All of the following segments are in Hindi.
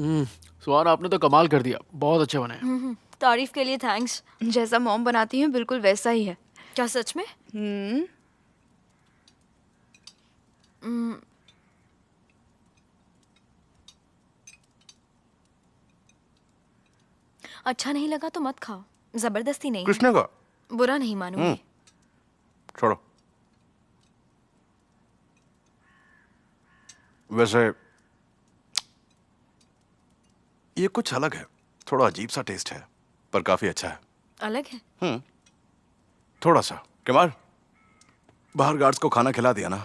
सुहान, आपने तो कमाल कर दिया, बहुत अच्छे बने। तारीफ के लिए थैंक्स। जैसा मॉम बनाती हैं बिल्कुल वैसा ही है। क्या सच में? हम्म। अच्छा नहीं लगा तो मत खाओ, जबरदस्ती नहीं है। किसने कहा? बुरा नहीं मानूंगी। छोड़ो। वैसे ये कुछ अलग है, थोड़ा अजीब सा टेस्ट है, पर काफी अच्छा है। अलग है? थोड़ा सा। कमाल, बाहर गार्ड्स को खाना खिला दिया ना?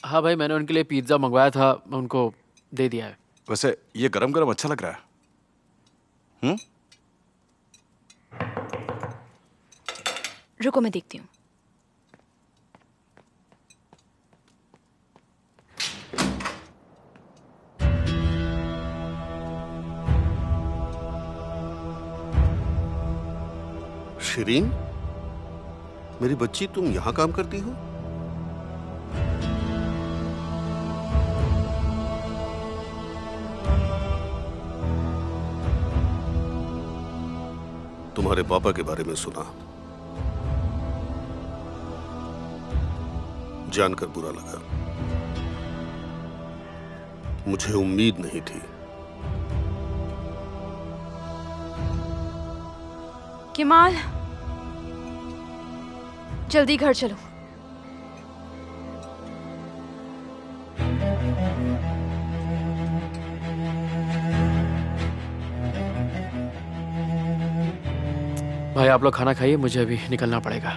हाँ भाई, मैंने उनके लिए पिज्ज़ा मंगवाया था, मैं उनको दे दिया है। वैसे ये गरम गरम अच्छा लग रहा है। रुको मैं देखती हूँ। शिरीन, मेरी बच्ची, तुम यहां काम करती हो? तुम्हारे पापा के बारे में सुना, जानकर बुरा लगा। मुझे उम्मीद नहीं थी। कमाल, जल्दी घर चलो। भाई आप लोग खाना खाइए, मुझे अभी निकलना पड़ेगा।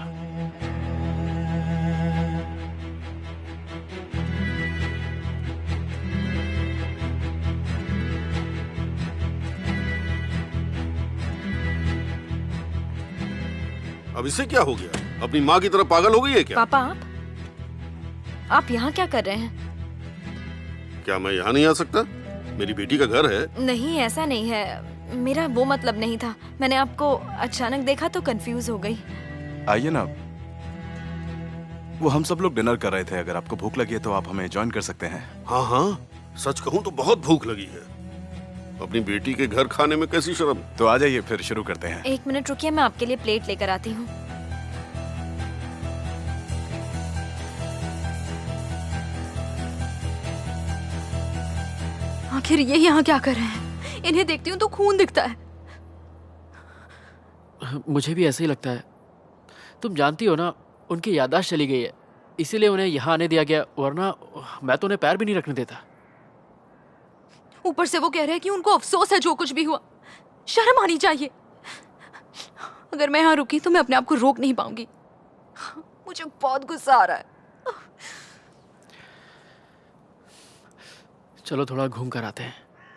अब इसे क्या हो गया? अपनी माँ की तरह पागल हो गई है क्या? पापा, आप यहाँ क्या कर रहे हैं? क्या मैं यहाँ नहीं आ सकता? मेरी बेटी का घर है। नहीं, ऐसा नहीं है, मेरा वो मतलब नहीं था। मैंने आपको अचानक देखा तो कंफ्यूज हो गई। आइए ना, वो हम सब लोग डिनर कर रहे थे, अगर आपको भूख लगी है तो आप हमें ज्वाइन कर सकते हैं। हाँ हाँ, सच कहूँ तो बहुत भूख लगी है। अपनी बेटी के घर खाने में कैसी शर्म। तो आ जाइए, फिर शुरू करते हैं। 1 मिनट रुकिए, मैं आपके लिए प्लेट लेकर आती हूँ। आखिर ये यहाँ क्या कर रहे हैं? इन्हें देखती हूँ तो खून दिखता है। मुझे भी ऐसा ही लगता है। तुम जानती हो ना, उनकी याददाश्त चली गई है, इसीलिए उन्हें यहाँ आने दिया गया, वरना मैं तो उन्हें पैर भी नहीं रखने देता। ऊपर से वो कह रहे हैं कि उनको अफसोस है जो कुछ भी हुआ। शर्म आनी चाहिए। अगर मैं यहाँ रुकी तो मैं अपने आप को रोक नहीं पाऊंगी। मुझे बहुत गुस्सा आ रहा है। चलो थोड़ा घूम कर आते हैं,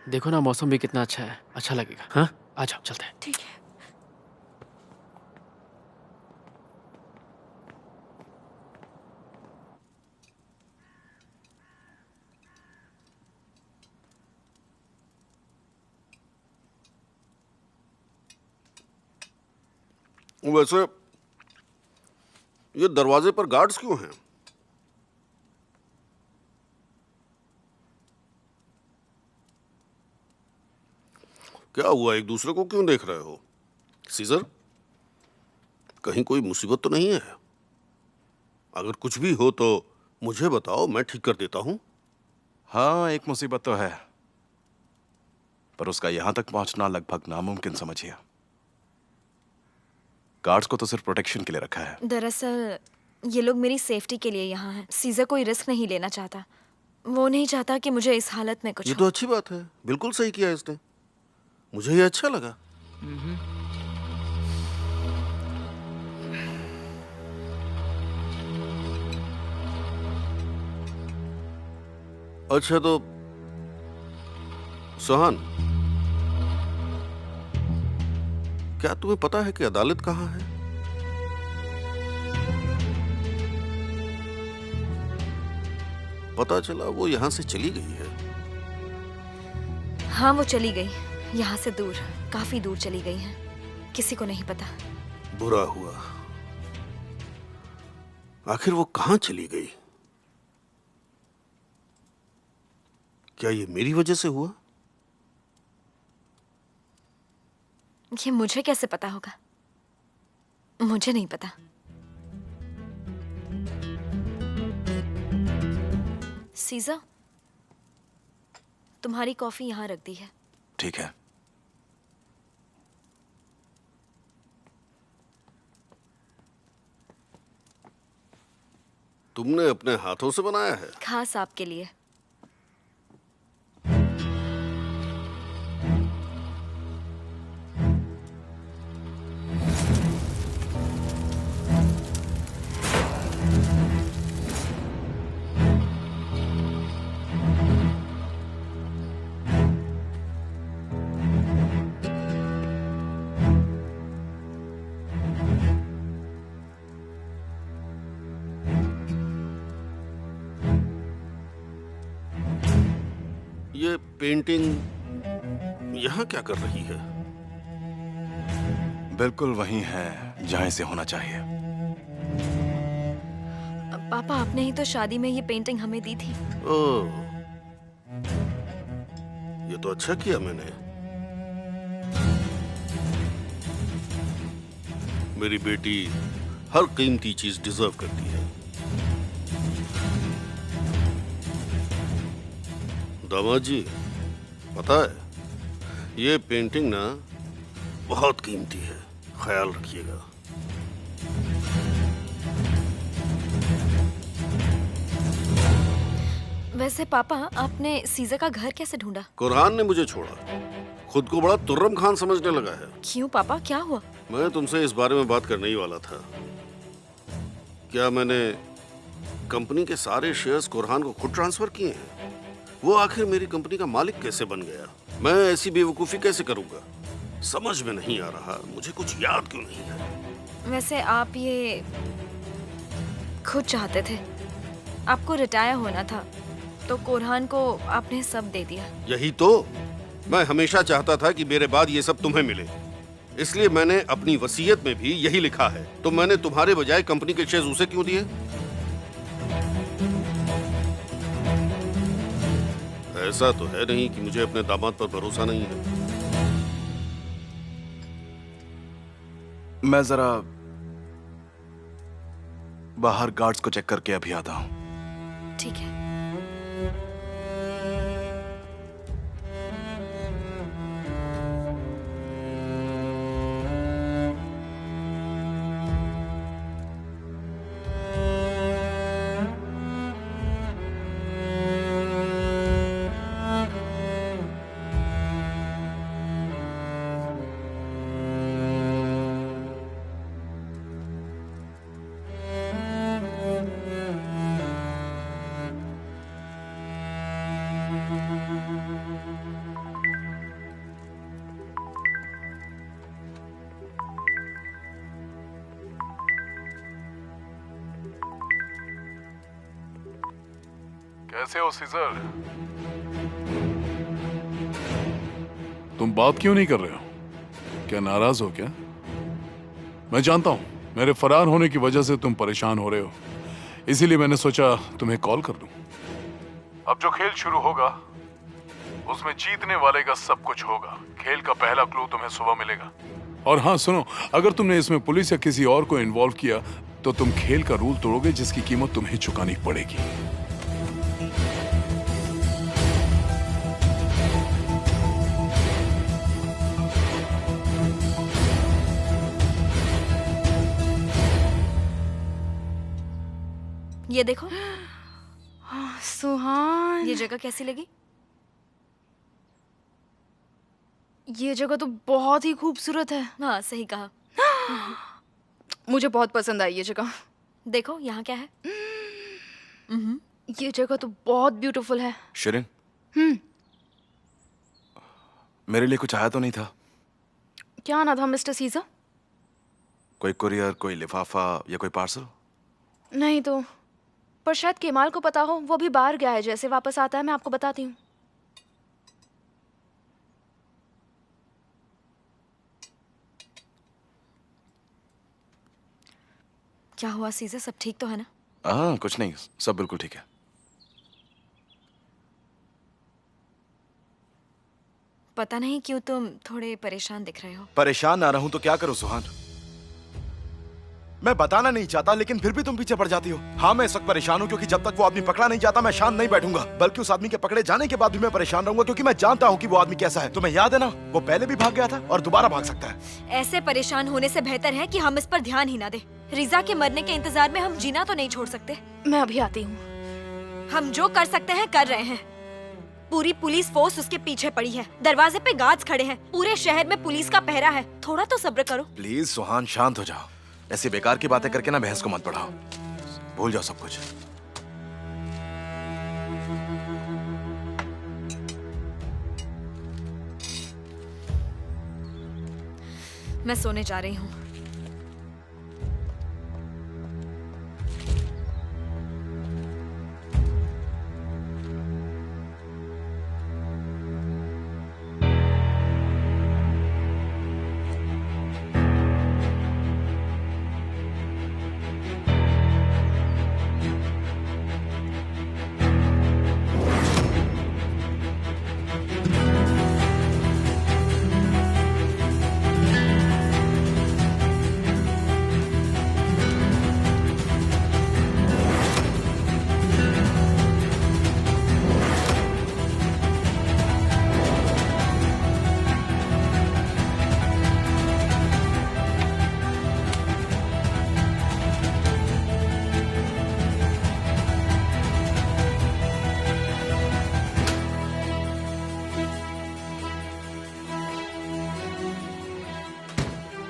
देखो ना मौसम भी कितना अच्छा है, अच्छा लगेगा। हाँ आ जाओ, चलते हैं। ठीक है। वैसे ये दरवाजे पर गार्ड्स क्यों हैं? क्या हुआ, एक दूसरे को क्यों देख रहे हो? सीजर, कहीं कोई मुसीबत तो नहीं है? अगर कुछ भी हो तो मुझे बताओ, मैं ठीक कर देता हूं। हाँ, एक मुसीबत तो है, पर उसका यहां तक पहुंचना लगभग नामुमकिन समझिए। गार्ड्स को तो सिर्फ प्रोटेक्शन के लिए रखा है। दरअसल ये लोग मेरी सेफ्टी के लिए यहाँ हैं। सीजर कोई रिस्क नहीं लेना चाहता। वो नहीं चाहता कि मुझे इस हालत में कुछ ये हो। तो अच्छी बात है, बिल्कुल सही किया इसने। मुझे ये अच्छा लगा। अच्छा तो सोहान, क्या तुम्हें पता है कि अदालत कहाँ है? पता चला वो यहां से चली गई है। हाँ, वो चली गई, यहाँ से दूर, काफी दूर चली गई है। किसी को नहीं पता। बुरा हुआ। आखिर वो कहां चली गई? क्या ये मेरी वजह से हुआ? ये मुझे कैसे पता होगा? मुझे नहीं पता। सीज़र, तुम्हारी कॉफी यहाँ रख दी है। ठीक है। तुमने अपने हाथों से बनाया है? खास आपके लिए। ये पेंटिंग यहाँ क्या कर रही है? बिल्कुल वही है जहां इसे होना चाहिए। पापा, आपने ही तो शादी में ये पेंटिंग हमें दी थी। ओह, ये तो अच्छा किया मैंने। मेरी बेटी हर कीमती चीज डिजर्व करती है। दामाद जी, पता है ये पेंटिंग ना बहुत कीमती है, ख्याल रखिएगा। वैसे पापा, आपने सीज़र का घर कैसे ढूंढा? कुरहान ने मुझे छोड़ा। खुद को बड़ा तुर्रम खान समझने लगा है। क्यों पापा, क्या हुआ? मैं तुमसे इस बारे में बात करने ही वाला था। क्या मैंने कंपनी के सारे शेयर्स कुरहान को खुद ट्रांसफर किए हैं? वो आखिर मेरी कंपनी का मालिक कैसे बन गया? मैं ऐसी बेवकूफी कैसे करूंगा? समझ में नहीं आ रहा। मुझे कुछ याद क्यों नहीं है? वैसे आप ये खुद चाहते थे, आपको रिटायर होना था, तो कुरहान को आपने सब दे दिया। यही तो मैं हमेशा चाहता था कि मेरे बाद ये सब तुम्हें मिले। इसलिए मैंने अपनी वसीयत में भी यही लिखा है। तो मैंने तुम्हारे बजाय कंपनी के शेयर्स उसे क्यों दिए? ऐसा तो है नहीं कि मुझे अपने दामाद पर भरोसा नहीं है। मैं जरा बाहर गार्ड्स को चेक करके अभी आता हूं। ठीक है। कैसे हो सीजर? तुम बात क्यों नहीं कर रहे हो? क्या नाराज हो क्या? मैं जानता हूं मेरे फरार होने की वजह से तुम परेशान हो रहे हो, इसीलिए मैंने सोचा तुम्हें कॉल कर दूं। अब जो खेल शुरू होगा उसमें जीतने वाले का सब कुछ होगा। खेल का पहला क्लू तुम्हें सुबह मिलेगा। और हाँ सुनो, अगर तुमने इसमें पुलिस या किसी और को इन्वॉल्व किया तो तुम खेल का रूल तोड़ोगे, जिसकी कीमत तुम्हें चुकानी पड़ेगी। ये देखो, सुहान, ये जगह कैसी लगी? ये जगह तो बहुत ही खूबसूरत है। हाँ, सही कहा। मुझे बहुत पसंद आई ये जगह। देखो यहाँ क्या है। ये जगह तो बहुत ब्यूटीफुल है। शिरीन, मेरे लिए कुछ आया तो नहीं था? क्या आना था मिस्टर सीजर? कोई कुरियर, कोई लिफाफा या कोई पार्सल? नहीं तो, पर शायद केमाल को पता हो। वो भी बाहर गया है, जैसे वापस आता है मैं आपको बताती हूँ। क्या हुआ सीजर, सब ठीक तो है ना? हाँ, कुछ नहीं, सब बिल्कुल ठीक है। पता नहीं क्यों तुम थोड़े परेशान दिख रहे हो। परेशान ना रहूं तो क्या करूं सुहान? मैं बताना नहीं चाहता लेकिन फिर भी तुम पीछे पड़ जाती हो। हाँ, मैं इस वक्त परेशान हूँ क्योंकि जब तक वो आदमी पकड़ा नहीं जाता मैं शांत नहीं बैठूंगा, बल्कि उस आदमी के पकड़े जाने के बाद भी मैं परेशान रहूंगा क्योंकि मैं जानता हूँ कि वो आदमी कैसा है। तुम्हें याद है ना, वो पहले भी भाग गया था और दोबारा भाग सकता है। ऐसे परेशान होने से बेहतर है कि हम इस पर ध्यान ही ना दें। रिजा के मरने के इंतजार में हम जीना तो नहीं छोड़ सकते। मैं अभी आती हूँ। हम जो कर सकते हैं कर रहे हैं। पूरी पुलिस फोर्स उसके पीछे पड़ी है, दरवाजे पे गार्ड्स खड़े हैं, पूरे शहर में पुलिस का पहरा है। थोड़ा तो सब्र करो। प्लीज सुहान, शांत हो जाओ। ऐसी बेकार की बातें करके ना बहस को मत बढ़ाओ। भूल जाओ सब कुछ। मैं सोने जा रही हूँ।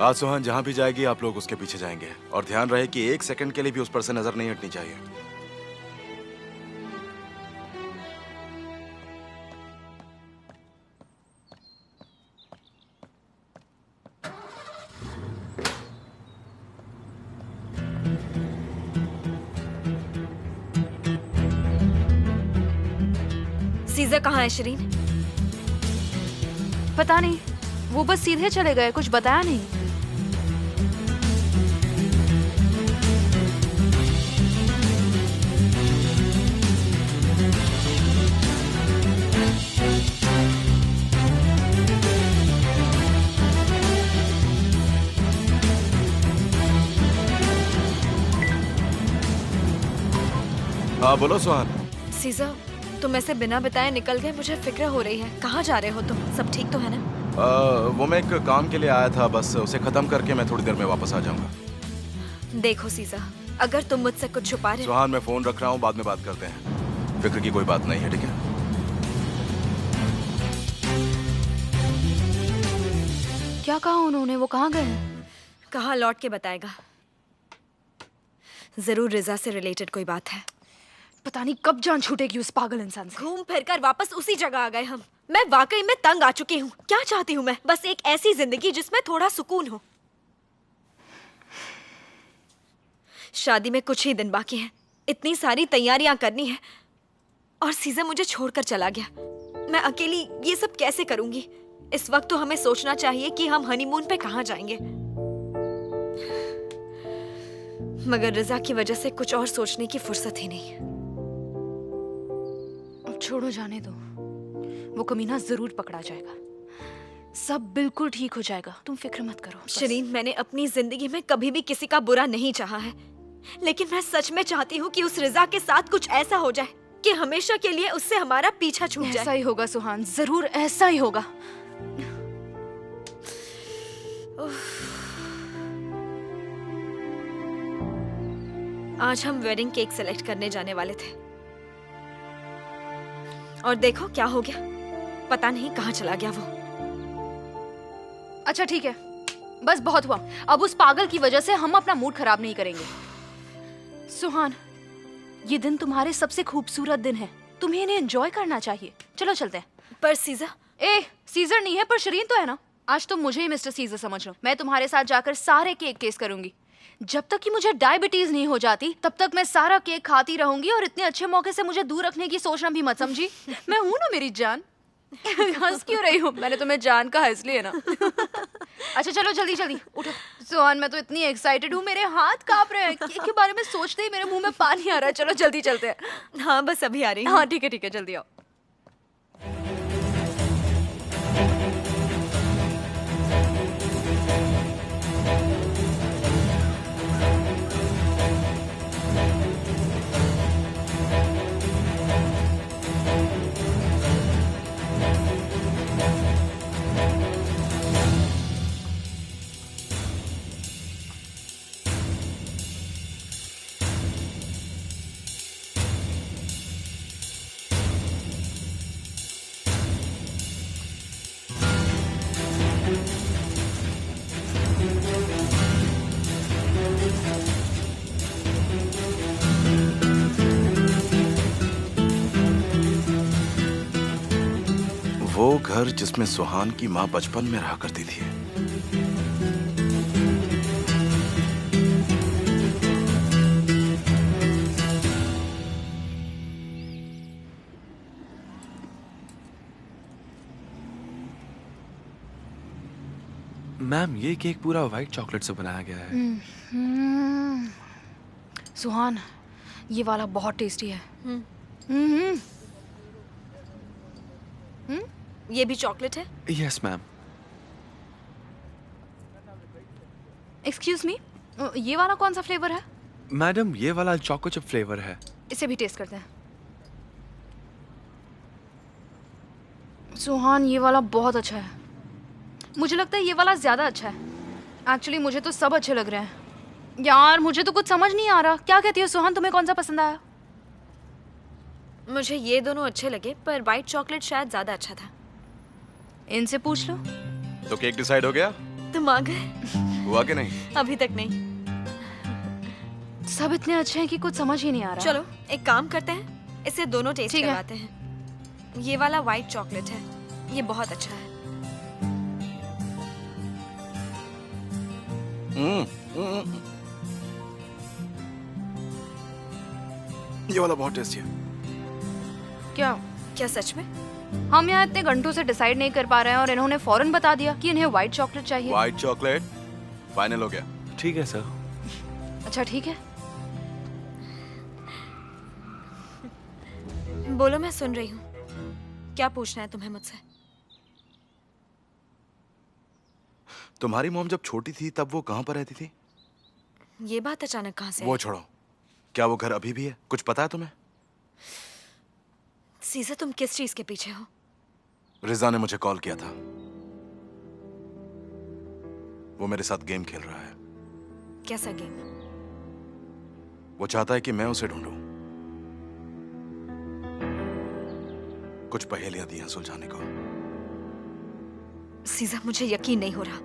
आज सुहान जहां भी जाएगी आप लोग उसके पीछे जाएंगे और ध्यान रहे कि एक सेकंड के लिए भी उस पर से नजर नहीं हटनी चाहिए। सीजर कहाँ है शरीन? पता नहीं, वो बस सीधे चले गए, कुछ बताया नहीं। हाँ बोलो सुहान। सीजर, तुम ऐसे बिना बताए निकल गए, मुझे फिक्र हो रही है। कहाँ जा रहे हो तुम? सब ठीक तो है ना? वो मैं एक काम के लिए आया था, बस उसे खत्म करके मैं थोड़ी देर में वापस आ जाऊंगा। देखो सीजर, अगर तुम मुझसे कुछ छुपा रहे हो। सुहान, मैं फोन रख रहा हूँ, बाद में बात करते हैं। फिक्र की कोई बात नहीं है, ठीक है? क्या कहा उन्होंने? वो कहाँ गए हैं? कहाँ लौट के बताएगा। जरूर रिजा से रिलेटेड कोई बात है। पता नहीं कब जान छूटेगी उस पागल इंसान से। घूम फिर कर वापस उसी जगह आ गए हम। मैं वाकई में तंग आ चुकी हूँ। क्या चाहती हूँ मैं? बस एक ऐसी जिंदगी जिसमें थोड़ा सुकून हो। शादी में कुछ ही दिन बाकी है, इतनी सारी तैयारियां करनी है और सीजन मुझे छोड़कर चला गया। मैं अकेली ये सब कैसे करूंगी? इस वक्त तो हमें सोचना चाहिए कि हम हनीमून पे कहाँ जाएंगे, मगर रिजा की वजह से कुछ और सोचने की फुर्सत ही नहीं। अब छोड़ो, जाने दो। वो कमीना जरूर पकड़ा जाएगा, सब बिल्कुल ठीक हो जाएगा, तुम फिक्र मत करो। शरीन, मैंने अपनी जिंदगी में कभी भी किसी का बुरा नहीं चाहा है, लेकिन मैं सच में चाहती हूँ कि उस रिजा के साथ कुछ ऐसा हो जाए कि हमेशा के लिए उससे हमारा पीछा छूट जाए। ऐसा ही होगा सुहान, जरूर ऐसा ही होगा। आज हम वेडिंग केक सेलेक्ट करने जाने वाले थे और देखो क्या हो गया। पता नहीं कहाँ चला गया वो। अच्छा ठीक है, बस बहुत हुआ। अब उस पागल की वजह से हम अपना मूड खराब नहीं करेंगे। सुहान, ये दिन तुम्हारे सबसे खूबसूरत दिन है, तुम्हें इन्हें एंजॉय करना चाहिए। चलो चलते हैं। पर सीजर। सीजर नहीं है, पर शरीन तो है ना। आज तुम मुझे ही मिस्टर सीजर समझ लो। मैं तुम्हारे साथ जाकर सारे केक टेस्ट करूंगी। जब तक कि मुझे डायबिटीज नहीं हो जाती तब तक मैं सारा केक खाती रहूंगी, और इतने अच्छे मौके से मुझे दूर रखने की सोचना भी मत समझी। मैं हूं ना मेरी जान। हंस क्यों रही हूँ? मैंने तुम्हें जान कहा इसलिए ना। अच्छा चलो जल्दी जल्दी उठो। सुहान, मैं तो इतनी एक्साइटेड हूँ, मेरे हाथ कांप रहे हैं। केक के बारे में सोचते ही मेरे मुंह में पानी आ रहा है। चलो जल्दी चलते हैं। हाँ बस अभी आ रही हूँ। हाँ ठीक है जल्दी आओ। वो घर जिसमें सुहान की माँ बचपन में रहा करती थी। मैम, ये केक पूरा व्हाइट चॉकलेट से बनाया गया है। सुहान, ये वाला बहुत टेस्टी है। ये भी चॉकलेट है? Yes ma'am. एक्सक्यूज मी, ये वाला कौन सा फ्लेवर है? मैडम, ये वाला चोको चिप फ्लेवर है। इसे भी टेस्ट करते हैं। सुहान, ये वाला बहुत अच्छा है। मुझे लगता है ये वाला ज्यादा अच्छा है। एक्चुअली मुझे तो सब अच्छे लग रहे हैं। यार, मुझे तो कुछ समझ नहीं आ रहा। क्या कहती हो सुहान, तुम्हें कौन सा पसंद आया? मुझे ये दोनों अच्छे लगे, पर वाइट चॉकलेट शायद ज्यादा अच्छा था। इनसे पूछ लो। तो केक डिसाइड हो गया? तुम आ गए? हुआ कि नहीं? अभी तक नहीं। सब इतने अच्छे हैं कि कुछ समझ ही नहीं आ रहा। चलो एक काम करते हैं, इसे दोनों टेस्ट ठीक है। करवाते हैं। ये वाला वाइट चॉकलेट है, ये बहुत अच्छा है। ये वाला बहुत टेस्टी है। क्या क्या सच में? हम यहाँ इतने घंटों से डिसाइड नहीं कर पा रहे हैं और इन्होंने फौरन बता दिया कि इन्हें व्हाइट चॉकलेट चाहिए। व्हाइट चॉकलेट फाइनल हो गया। ठीक है सर। अच्छा ठीक है। बोलो, मैं सुन रही हूँ। क्या पूछना है तुम्हें मुझसे? तुम्हारी मॉम जब छोटी थी तब वो कहाँ पर रहती थी? ये बात अचानक कहाँ से वो आई? छोड़ो, क्या वो घर अभी भी है? कुछ पता है तुम्हें? सीज़र, तुम किस चीज के पीछे हो? रिजा ने मुझे कॉल किया था। वो मेरे साथ गेम खेल रहा है। कैसा गेम? वो चाहता है कि मैं उसे ढूंढूं, कुछ पहेलियां दी हैं सुलझाने को। सीज़र, मुझे यकीन नहीं हो रहा।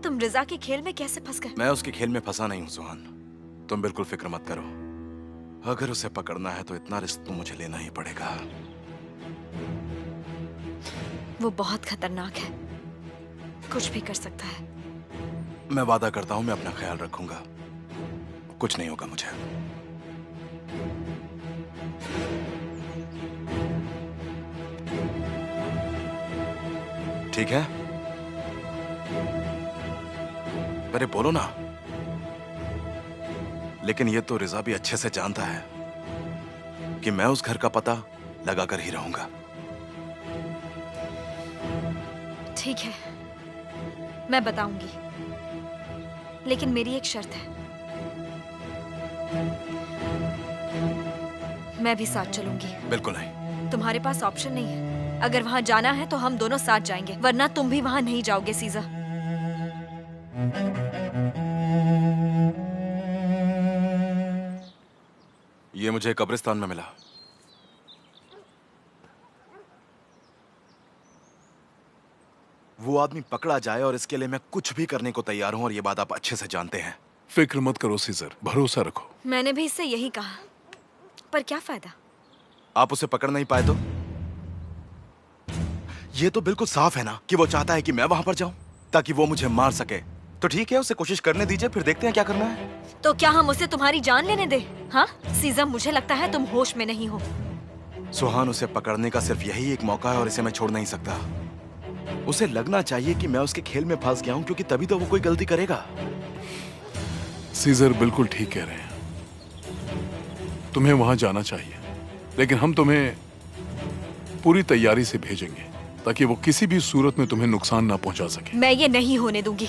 तुम रिजा के खेल में कैसे फंस गए? मैं उसके खेल में फंसा नहीं हूं सुहान, तुम बिल्कुल फिक्र मत करो। अगर उसे पकड़ना है तो इतना रिस्क तो मुझे लेना ही पड़ेगा। वो बहुत खतरनाक है, कुछ भी कर सकता है। मैं वादा करता हूं मैं अपना ख्याल रखूंगा, कुछ नहीं होगा मुझे। ठीक है? अरे बोलो ना। लेकिन ये तो रिजा भी अच्छे से जानता है कि मैं उस घर का पता लगाकर ही रहूंगा। ठीक है, मैं बताऊंगी, लेकिन मेरी एक शर्त है। मैं भी साथ चलूंगी। बिल्कुल नहीं। तुम्हारे पास ऑप्शन नहीं है। अगर वहां जाना है तो हम दोनों साथ जाएंगे, वरना तुम भी वहां नहीं जाओगे सीज़र। ये मुझे कब्रिस्तान में मिला। वो आदमी पकड़ा जाए और इसके लिए मैं कुछ भी करने को तैयार हूं, और ये बात आप अच्छे से जानते हैं। फिक्र मत करो सीजर, भरोसा रखो। मैंने भी इससे यही कहा, पर क्या फायदा? आप उसे पकड़ नहीं पाए तो? ये तो बिल्कुल साफ है ना कि वो चाहता है कि मैं वहां पर जाऊं ताकि वो मुझे मार सके। तो ठीक है, उसे कोशिश करने दीजिए, फिर देखते हैं क्या करना है। तो क्या हम उसे तुम्हारी जान लेने दे? हाँ सीज़र, मुझे लगता है तुम होश में नहीं हो। सुहान, उसे पकड़ने का सिर्फ यही एक मौका है और इसे मैं छोड़ नहीं सकता। उसे लगना चाहिए कि मैं उसके खेल में फंस गया हूं, क्योंकि तभी तो वो कोई गलती करेगा। सीजर बिल्कुल ठीक कह रहे हैं, तुम्हें वहां जाना चाहिए, लेकिन हम तुम्हें पूरी तैयारी से भेजेंगे ताकि वो किसी भी सूरत में तुम्हें नुकसान ना पहुंचा सके। मैं ये नहीं होने दूंगी,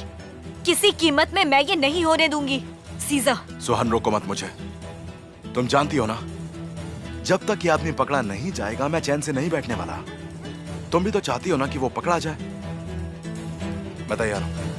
किसी कीमत में मैं ये नहीं होने दूंगी। सीज़र, सुहान, रोको मत मुझे। तुम जानती हो ना, जब तक ये आदमी पकड़ा नहीं जाएगा मैं चैन से नहीं बैठने वाला। तुम भी तो चाहती हो ना कि वो पकड़ा जाए। मैं तैयार हूं।